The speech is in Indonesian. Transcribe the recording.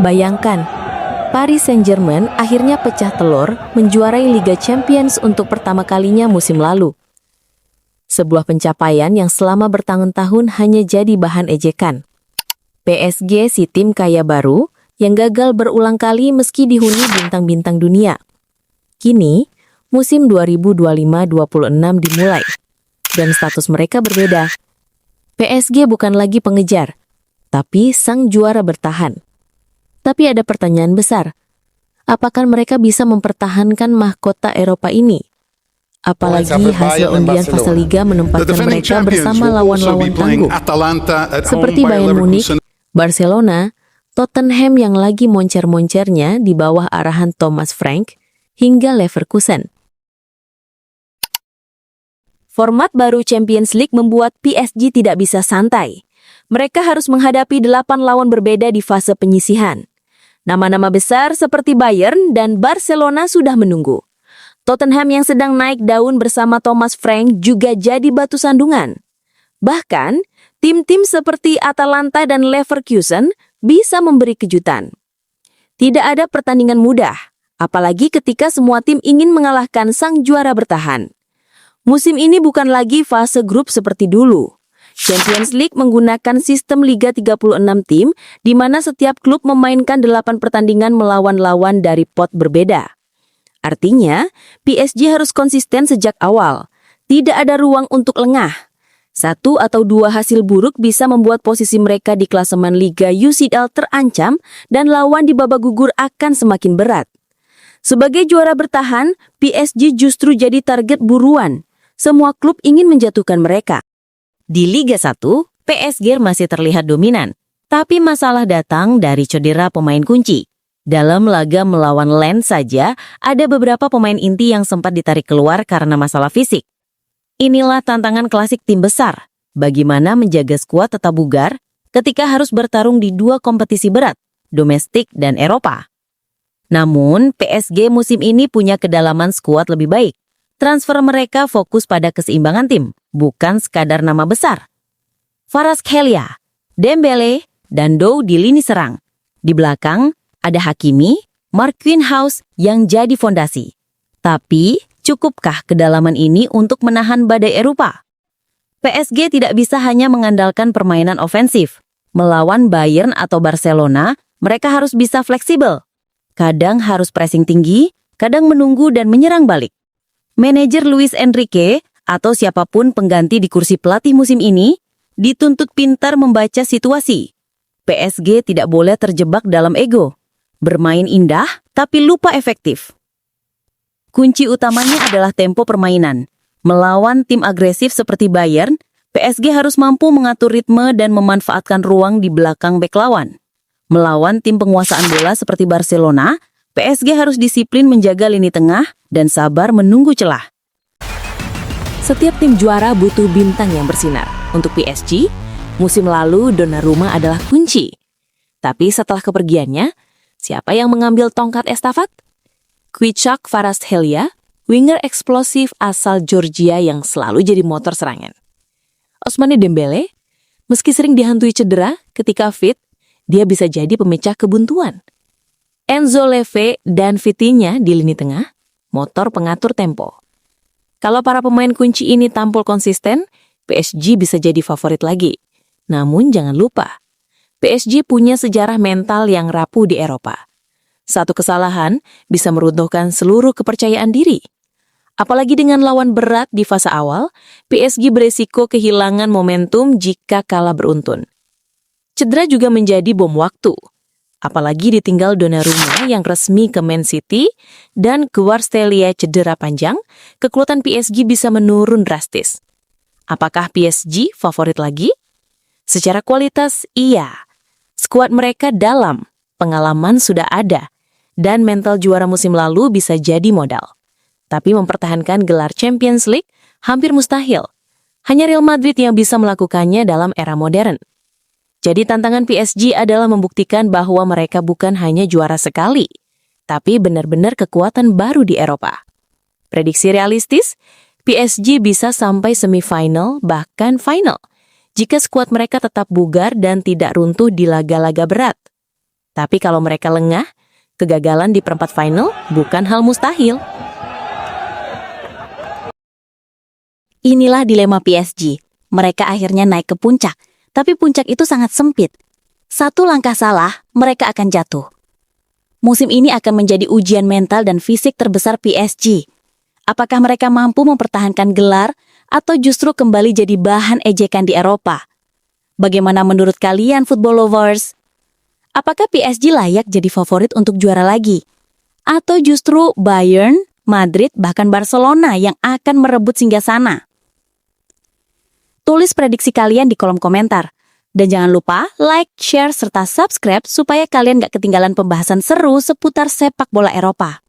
Bayangkan, Paris Saint-Germain akhirnya pecah telur menjuarai Liga Champions untuk pertama kalinya musim lalu. Sebuah pencapaian yang selama bertahun-tahun hanya jadi bahan ejekan. PSG si tim kaya baru yang gagal berulang kali meski dihuni bintang-bintang dunia. Kini, musim 2025-26 dimulai, dan status mereka berbeda. PSG bukan lagi pengejar, tapi sang juara bertahan. Tapi ada pertanyaan besar, apakah mereka bisa mempertahankan mahkota Eropa ini? Apalagi hasil undian fase Liga menempatkan mereka bersama lawan-lawan tangguh, seperti Bayern Munich, Barcelona, Tottenham yang lagi moncer-moncernya di bawah arahan Thomas Frank, hingga Leverkusen. Format baru Champions League membuat PSG tidak bisa santai. Mereka harus menghadapi 8 lawan berbeda di fase penyisihan. Nama-nama besar seperti Bayern dan Barcelona sudah menunggu. Tottenham yang sedang naik daun bersama Thomas Frank juga jadi batu sandungan. Bahkan, tim-tim seperti Atalanta dan Leverkusen bisa memberi kejutan. Tidak ada pertandingan mudah, apalagi ketika semua tim ingin mengalahkan sang juara bertahan. Musim ini bukan lagi fase grup seperti dulu. Champions League menggunakan sistem Liga 36 tim, di mana setiap klub memainkan 8 pertandingan melawan lawan dari pot berbeda. Artinya, PSG harus konsisten sejak awal. Tidak ada ruang untuk lengah. 1 atau 2 hasil buruk bisa membuat posisi mereka di klasemen Liga UCL terancam dan lawan di babak gugur akan semakin berat. Sebagai juara bertahan, PSG justru jadi target buruan. Semua klub ingin menjatuhkan mereka. Di Liga 1, PSG masih terlihat dominan, tapi masalah datang dari cedera pemain kunci. Dalam laga melawan Lens saja, ada beberapa pemain inti yang sempat ditarik keluar karena masalah fisik. Inilah tantangan klasik tim besar, bagaimana menjaga skuad tetap bugar ketika harus bertarung di 2 kompetisi berat, domestik dan Eropa. Namun, PSG musim ini punya kedalaman skuad lebih baik. Transfer mereka fokus pada keseimbangan tim, bukan sekadar nama besar. Kvaratskhelia, Dembele, dan Dou di lini serang. Di belakang, ada Hakimi, Marquinhos yang jadi fondasi. Tapi, cukupkah kedalaman ini untuk menahan badai Eropa? PSG tidak bisa hanya mengandalkan permainan ofensif. Melawan Bayern atau Barcelona, mereka harus bisa fleksibel. Kadang harus pressing tinggi, kadang menunggu dan menyerang balik. Manajer Luis Enrique atau siapapun pengganti di kursi pelatih musim ini dituntut pintar membaca situasi. PSG tidak boleh terjebak dalam ego. Bermain indah tapi lupa efektif. Kunci utamanya adalah tempo permainan. Melawan tim agresif seperti Bayern, PSG harus mampu mengatur ritme dan memanfaatkan ruang di belakang bek lawan. Melawan tim penguasaan bola seperti Barcelona, PSG harus disiplin menjaga lini tengah dan sabar menunggu celah. Setiap tim juara butuh bintang yang bersinar. Untuk PSG, musim lalu Donnarumma adalah kunci. Tapi setelah kepergiannya, siapa yang mengambil tongkat estafet? Kvaratskhelia, winger eksplosif asal Georgia yang selalu jadi motor serangan. Ousmane Dembele, meski sering dihantui cedera, ketika fit, dia bisa jadi pemecah kebuntuan. Enzo Leffe dan Vitinha di lini tengah, motor pengatur tempo. Kalau para pemain kunci ini tampil konsisten, PSG bisa jadi favorit lagi. Namun jangan lupa, PSG punya sejarah mental yang rapuh di Eropa. Satu kesalahan bisa meruntuhkan seluruh kepercayaan diri. Apalagi dengan lawan berat di fase awal, PSG beresiko kehilangan momentum jika kalah beruntun. Cedera juga menjadi bom waktu. Apalagi ditinggal Donnarumma yang resmi ke Man City dan Kvaratskhelia cedera panjang, kekuatan PSG bisa menurun drastis. Apakah PSG favorit lagi? Secara kualitas, iya. Skuad mereka dalam, pengalaman sudah ada, dan mental juara musim lalu bisa jadi modal. Tapi mempertahankan gelar Champions League hampir mustahil. Hanya Real Madrid yang bisa melakukannya dalam era modern. Jadi tantangan PSG adalah membuktikan bahwa mereka bukan hanya juara sekali, tapi benar-benar kekuatan baru di Eropa. Prediksi realistis, PSG bisa sampai semifinal bahkan final. jika skuad mereka tetap bugar dan tidak runtuh di laga-laga berat. Tapi kalau mereka lengah, kegagalan di perempat final bukan hal mustahil. Inilah dilema PSG. Mereka akhirnya naik ke puncak, tapi puncak itu sangat sempit. Satu langkah salah, mereka akan jatuh. Musim ini akan menjadi ujian mental dan fisik terbesar PSG. Apakah mereka mampu mempertahankan gelar atau justru kembali jadi bahan ejekan di Eropa? Bagaimana menurut kalian, football lovers? Apakah PSG layak jadi favorit untuk juara lagi? Atau justru Bayern, Madrid, bahkan Barcelona yang akan merebut singgasana? Tulis prediksi kalian di kolom komentar. Dan jangan lupa like, share, serta subscribe supaya kalian gak ketinggalan pembahasan seru seputar sepak bola Eropa.